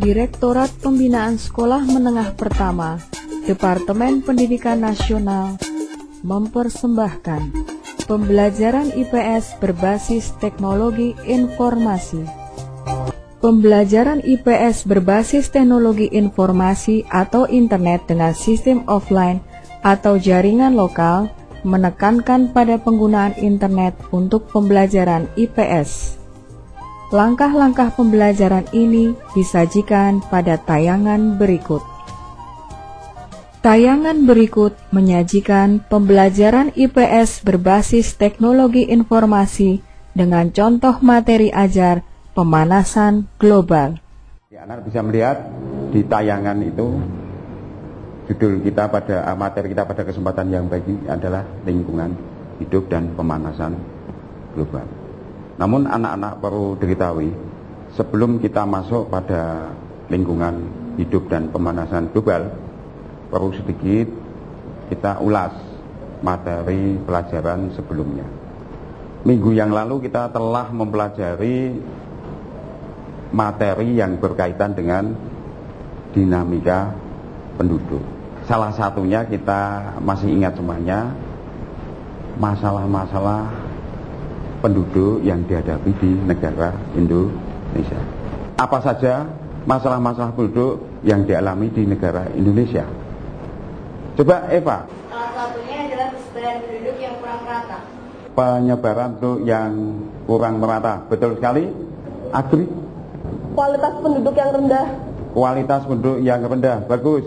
Direktorat Pembinaan Sekolah Menengah Pertama, Departemen Pendidikan Nasional, mempersembahkan pembelajaran IPS berbasis teknologi informasi. Pembelajaran IPS berbasis teknologi informasi atau internet dengan sistem offline atau jaringan lokal menekankan pada penggunaan internet untuk pembelajaran IPS. Langkah-langkah pembelajaran ini disajikan pada tayangan berikut. Tayangan berikut menyajikan pembelajaran IPS berbasis teknologi informasi dengan contoh materi ajar pemanasan global. Anak bisa melihat di tayangan itu, judul kita pada materi kita pada kesempatan yang baik ini adalah lingkungan hidup dan pemanasan global. Namun anak-anak perlu diketahui, sebelum kita masuk pada lingkungan hidup dan pemanasan global, perlu sedikit kita ulas materi pelajaran sebelumnya. Minggu yang lalu kita telah mempelajari materi yang berkaitan dengan dinamika penduduk. Salah satunya kita masih ingat semuanya, masalah-masalah penduduk yang dihadapi di negara Indonesia. Apa saja masalah-masalah penduduk yang dialami di negara Indonesia? Coba Eva. Salah satunya adalah persebaran penduduk yang kurang merata. Penyebaran penduduk yang kurang merata, betul sekali. Agri. Kualitas penduduk yang rendah. Kualitas penduduk yang rendah, bagus.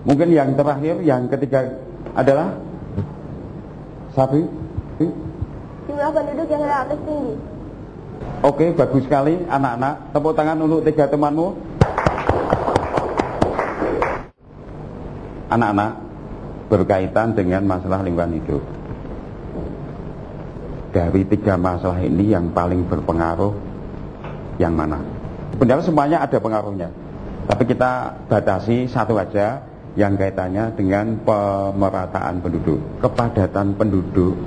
Mungkin yang terakhir, yang ketiga adalah Sabri. Jumlah penduduk yang relatif tinggi. Oke, bagus sekali anak-anak. Tepuk tangan untuk 3 temanmu. Anak-anak, berkaitan dengan masalah lingkungan hidup. Dari 3 masalah ini yang paling berpengaruh yang mana? Sebenarnya semuanya ada pengaruhnya, tapi kita batasi satu aja yang kaitannya dengan pemerataan penduduk. Kepadatan penduduk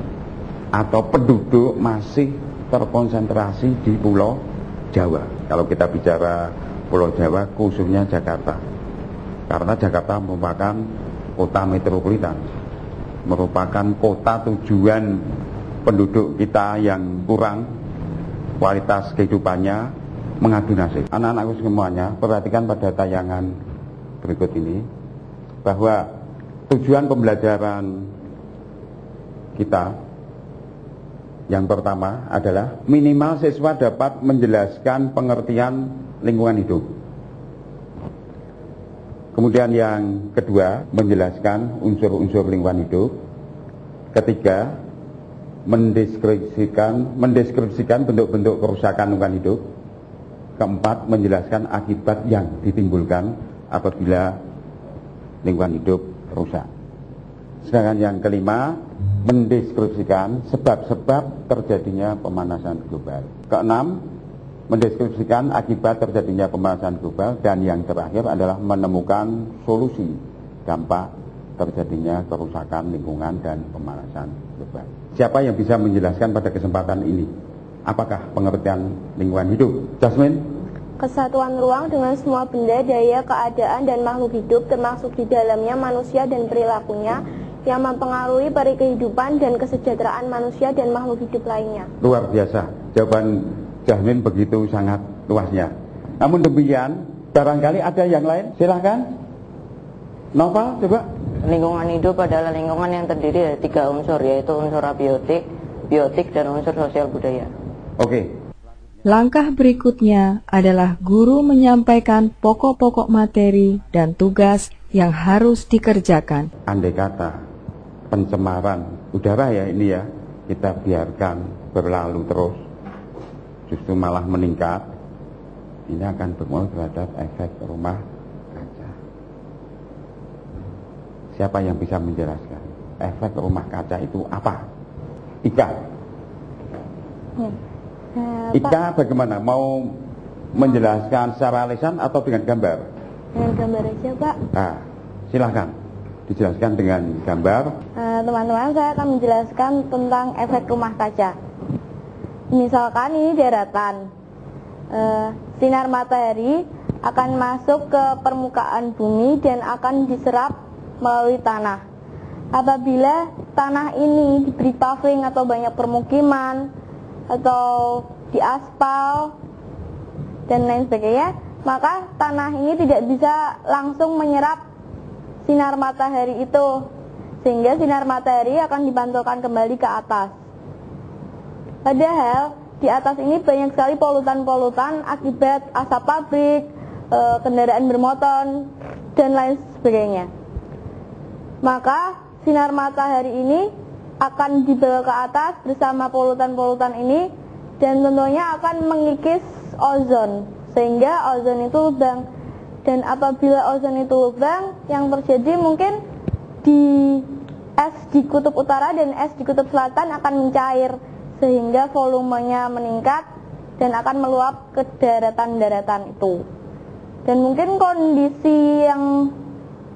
atau penduduk masih terkonsentrasi di Pulau Jawa. Kalau kita bicara Pulau Jawa, khususnya Jakarta. Karena Jakarta merupakan kota metropolitan, merupakan kota tujuan penduduk kita yang kurang, kualitas kehidupannya mengadu nasib. Anak-anakku semuanya, perhatikan pada tayangan berikut ini, bahwa tujuan pembelajaran kita yang pertama adalah minimal siswa dapat menjelaskan pengertian lingkungan hidup. Kemudian yang kedua, menjelaskan unsur-unsur lingkungan hidup. Ketiga, mendeskripsikan bentuk-bentuk kerusakan lingkungan hidup. Keempat, menjelaskan akibat yang ditimbulkan apabila lingkungan hidup rusak. Sedangkan yang kelima, mendeskripsikan sebab-sebab terjadinya pemanasan global. Keenam, mendeskripsikan akibat terjadinya pemanasan global. Dan yang terakhir adalah menemukan solusi dampak terjadinya kerusakan lingkungan dan pemanasan global. Siapa yang bisa menjelaskan pada kesempatan ini? Apakah pengertian lingkungan hidup? Jasmine? Kesatuan ruang dengan semua benda, daya, keadaan, dan makhluk hidup, termasuk di dalamnya manusia dan perilakunya, yang mempengaruhi kehidupan dan kesejahteraan manusia dan makhluk hidup lainnya. Luar biasa, jawaban Jasmine begitu sangat luasnya. Namun demikian, barangkali ada yang lain, silahkan. Nova, coba. Lingkungan hidup adalah lingkungan yang terdiri dari 3 unsur, yaitu unsur abiotik, biotik, dan unsur sosial budaya. Oke. Langkah berikutnya adalah guru menyampaikan pokok-pokok materi dan tugas yang harus dikerjakan. Andai kata pencemaran udara ya ini ya, kita biarkan berlalu terus, justru malah meningkat, ini akan berpengaruh terhadap efek rumah kaca. Siapa yang bisa menjelaskan efek rumah kaca itu apa? Ika. Ika bagaimana? Mau menjelaskan secara lisan atau dengan gambar? Dengan gambar aja, Pak. Nah, silahkan dijelaskan dengan gambar. Teman-teman, saya akan menjelaskan tentang efek rumah kaca. Misalkan ini daratan, sinar matahari akan masuk ke permukaan bumi dan akan diserap melalui tanah. Apabila tanah ini diberi paving atau banyak permukiman atau diaspal dan lain sebagainya, maka tanah ini tidak bisa langsung menyerap sinar matahari itu, sehingga sinar matahari akan dipantulkan kembali ke atas. Padahal di atas ini banyak sekali polutan-polutan akibat asap pabrik, kendaraan bermotor, dan lain sebagainya. Maka sinar matahari ini akan dibawa ke atas bersama polutan-polutan ini dan tentunya akan mengikis ozon, sehingga ozon itu lubang. Dan apabila ozon itu lubang, yang terjadi mungkin es di kutub utara dan es di kutub selatan akan mencair, sehingga volumenya meningkat dan akan meluap ke daratan-daratan itu. Dan mungkin kondisi yang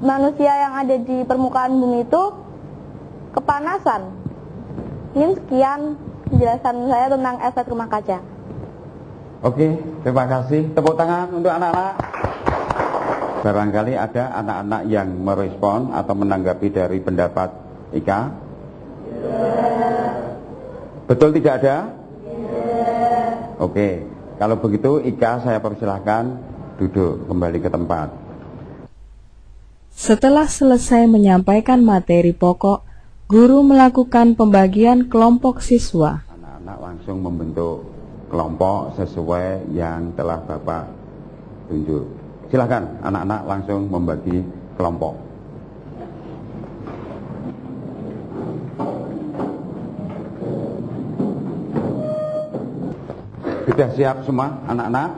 manusia yang ada di permukaan bumi itu kepanasan. Ini sekian penjelasan saya tentang efek rumah kaca. Oke, terima kasih. Tepuk tangan untuk anak-anak. Barangkali ada anak-anak yang merespon atau menanggapi dari pendapat Ika? Betul tidak ada? Oke, kalau begitu Ika saya persilahkan duduk kembali ke tempat. Setelah selesai menyampaikan materi pokok, guru melakukan pembagian kelompok siswa. Anak-anak langsung membentuk kelompok sesuai yang telah Bapak tunjuk. Silakan anak-anak langsung membagi kelompok. Sudah siap semua anak-anak?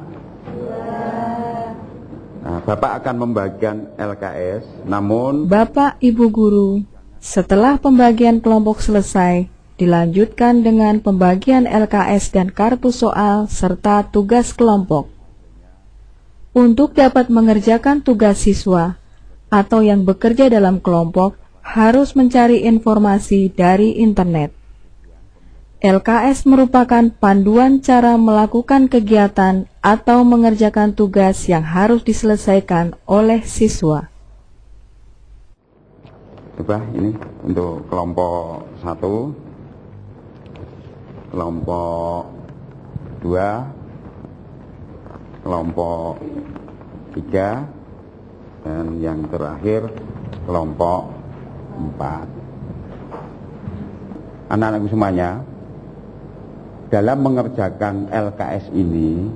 Nah, Bapak akan membagikan LKS, namun Bapak Ibu guru, setelah pembagian kelompok selesai, dilanjutkan dengan pembagian LKS dan kartu soal serta tugas kelompok. Untuk dapat mengerjakan tugas siswa atau yang bekerja dalam kelompok, harus mencari informasi dari internet. LKS merupakan panduan cara melakukan kegiatan atau mengerjakan tugas yang harus diselesaikan oleh siswa. coba ini untuk kelompok 1, kelompok 2, kelompok 3, dan yang terakhir kelompok 4. Anak-anakku semuanya, dalam mengerjakan LKS ini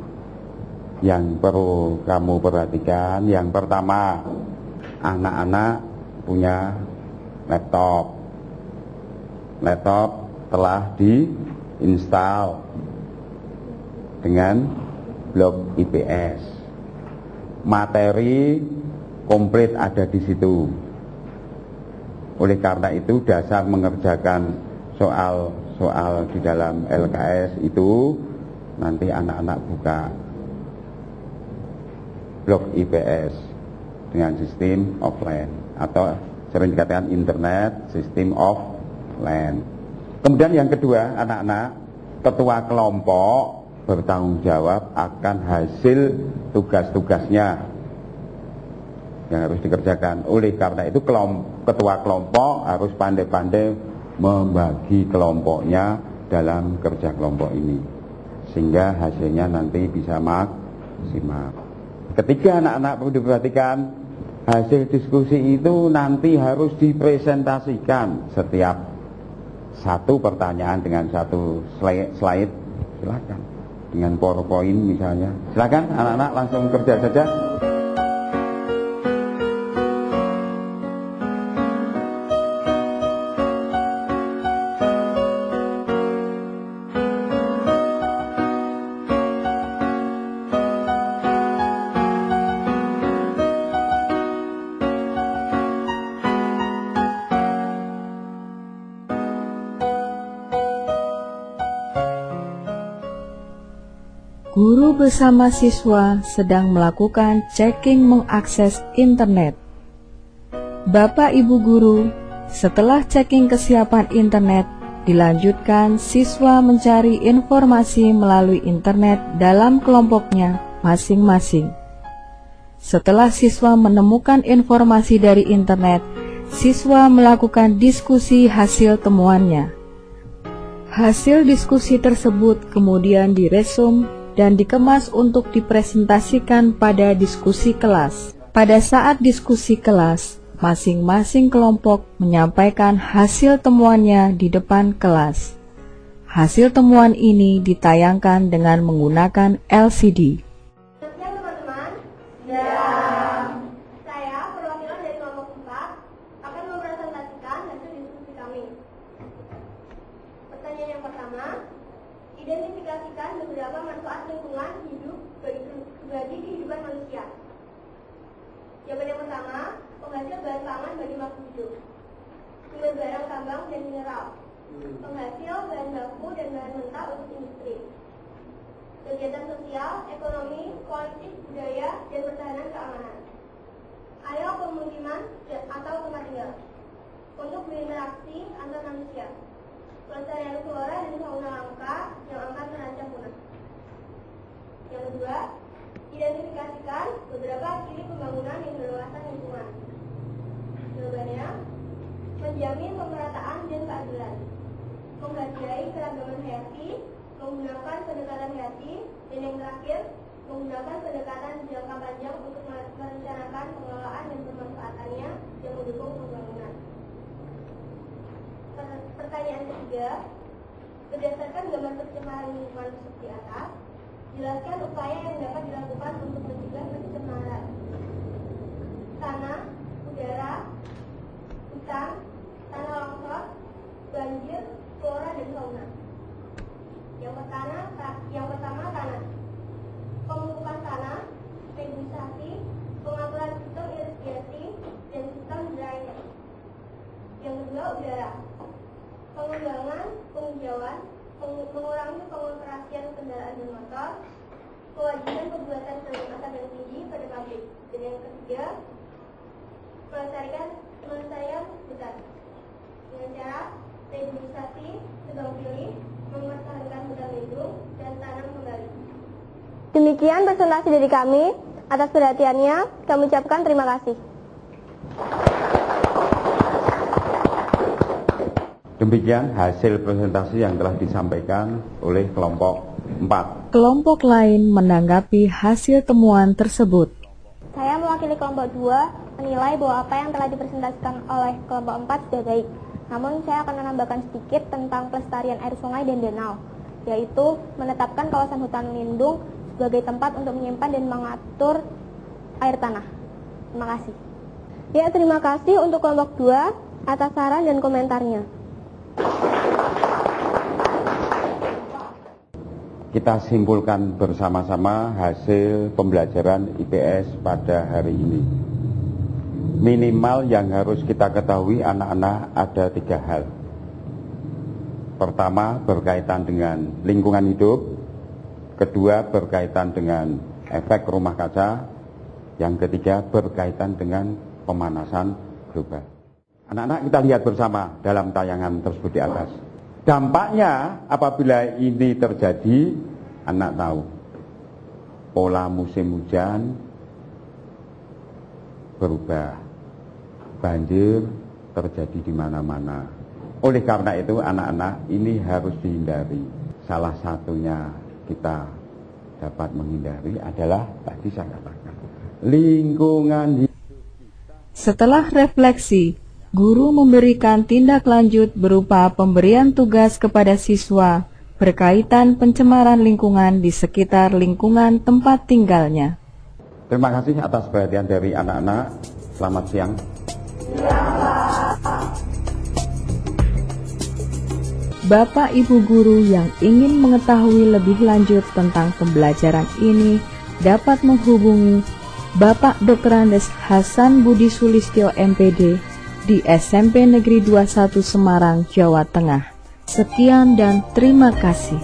yang perlu kamu perhatikan, yang pertama, anak-anak punya laptop. Laptop telah diinstal dengan blok IPS. Materi komplit ada di situ. Oleh karena itu, dasar mengerjakan soal di dalam LKS itu nanti anak-anak buka blok IPS dengan sistem offline atau sering dikatakan internet sistem offline. Kemudian yang kedua, anak-anak, ketua kelompok bertanggung jawab akan hasil tugas-tugasnya yang harus dikerjakan. Oleh karena itu ketua kelompok harus pandai-pandai membagi kelompoknya dalam kerja kelompok ini sehingga hasilnya nanti bisa maksimal. Ketiga, anak-anak perlu diperhatikan, hasil diskusi itu nanti harus dipresentasikan. Setiap satu pertanyaan dengan satu slide, silakan dengan PowerPoint misalnya. Silakan anak-anak langsung kerja saja. Guru bersama siswa sedang melakukan checking mengakses internet. Bapak Ibu guru, setelah checking kesiapan internet, dilanjutkan siswa mencari informasi melalui internet dalam kelompoknya masing-masing. Setelah siswa menemukan informasi dari internet, siswa melakukan diskusi hasil temuannya. Hasil diskusi tersebut kemudian diresum dan dikemas untuk dipresentasikan pada diskusi kelas. Pada saat diskusi kelas, masing-masing kelompok menyampaikan hasil temuannya di depan kelas. Hasil temuan ini ditayangkan dengan menggunakan LCD. Siap teman-teman? Saya, perwakilan dari kelompok 4, akan mempresentasikan hasil diskusi kami. Pertanyaan yang pertama, identifikasikan beberapa manfaat lingkungan hidup bagi kehidupan manusia. Jawaban yang pertama, penghasil bahan pangan bagi makhluk hidup, sumber barang tambang dan mineral, penghasil bahan baku dan bahan mentah untuk industri, kegiatan sosial, ekonomi, politik, budaya, dan pertahanan keamanan, area pemukiman atau tempat tinggal, untuk berinteraksi antar manusia, pelestarian flora dan fauna langka yang akan terancam punah. Yang kedua, identifikasikan beberapa ciri pembangunan yang berwawasan lingkungan. Jawabannya, menjamin pemerataan dan keadilan, menghargai keragaman hayati, menggunakan pendekatan hayati, dan yang terakhir, menggunakan pendekatan jangka panjang untuk merencanakan pengelolaan dan pemanfaatannya yang mendukung pembangunan. Pertanyaan ketiga, berdasarkan gambar pencemaran lingkungan seperti atas, jelaskan upaya yang dapat dilakukan untuk mencegah pencemaran tanah, udara, hutan, tanah longsor, banjir, flora dan fauna. Yang pertama tanah. Pemupukan tanah, regenerasi, pengaturan sistem irigasi, dan sistem drainase. Yang kedua udara. Pengembangan, penghijauan, mengurangi pengoperasian kendaraan bermotor, kewajiban pembuatan serbuk asap dan tinggi pada pabrik. Dan yang ketiga, melestarikan hutan dengan cara regenerasi, tebang pilih, mempertahankan hutan lindung, dan tanam kembali. Demikian presentasi dari kami. Atas perhatiannya, kami ucapkan terima kasih. Demikian hasil presentasi yang telah disampaikan oleh kelompok 4. Kelompok lain menanggapi hasil temuan tersebut. Saya mewakili kelompok 2 menilai bahwa apa yang telah dipresentasikan oleh kelompok 4 sudah baik. Namun saya akan menambahkan sedikit tentang pelestarian air sungai dan danau, yaitu menetapkan kawasan hutan lindung sebagai tempat untuk menyimpan dan mengatur air tanah. Terima kasih. Ya, terima kasih untuk kelompok 2 atas saran dan komentarnya. Kita simpulkan bersama-sama hasil pembelajaran IPS pada hari ini. Minimal yang harus kita ketahui anak-anak ada 3 hal. Pertama, berkaitan dengan lingkungan hidup. Kedua, berkaitan dengan efek rumah kaca. Yang ketiga, berkaitan dengan pemanasan global. Anak-anak kita lihat bersama dalam tayangan tersebut di atas. Dampaknya apabila ini terjadi, anak tahu pola musim hujan berubah, banjir terjadi di mana-mana. Oleh karena itu anak-anak ini harus dihindari. Salah satunya kita dapat menghindari adalah tadi saya katakan lingkungan. Setelah refleksi, guru memberikan tindak lanjut berupa pemberian tugas kepada siswa berkaitan pencemaran lingkungan di sekitar lingkungan tempat tinggalnya. Terima kasih atas perhatian dari anak-anak. Selamat siang. Bapak Ibu guru yang ingin mengetahui lebih lanjut tentang pembelajaran ini dapat menghubungi Bapak Dr. Andes Hasan Budi Sulistyo MPD di SMP Negeri 21 Semarang, Jawa Tengah. Sekian dan terima kasih.